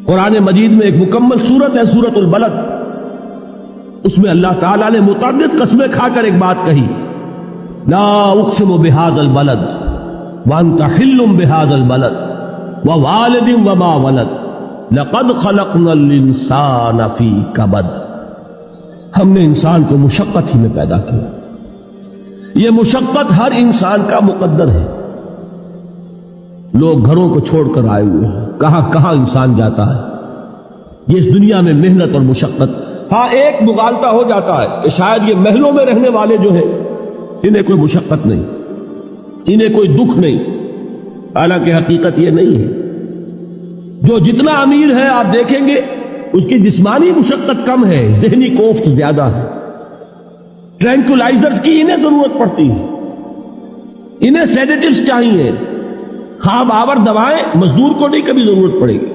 قرآن مجید میں ایک مکمل سورت ہے سورت البلد، اس میں اللہ تعالیٰ نے متعدد قسمیں کھا کر ایک بات کہی، لا اقسم بہذا البلد وانت حل بہذا البلد ووالد وما ولد لقد خلقنا الانسان فی کبد۔ ہم نے انسان کو مشقت ہی میں پیدا کیا، یہ مشقت ہر انسان کا مقدر ہے۔ لوگ گھروں کو چھوڑ کر آئے ہوئے ہیں، کہاں کہاں انسان جاتا ہے، یہ اس دنیا میں محنت اور مشقت۔ ہاں ایک مغالطہ ہو جاتا ہے کہ شاید یہ محلوں میں رہنے والے جو ہیں انہیں کوئی مشقت نہیں، انہیں کوئی دکھ نہیں، حالانکہ حقیقت یہ نہیں ہے۔ جو جتنا امیر ہے آپ دیکھیں گے اس کی جسمانی مشقت کم ہے، ذہنی کوفت زیادہ ہے۔ ٹرینکولائزرز کی انہیں ضرورت پڑتی ہے، انہیں سیڈیٹیوز چاہیے، خواب آور دوائیں مزدور کو نہیں کبھی ضرورت پڑے گی۔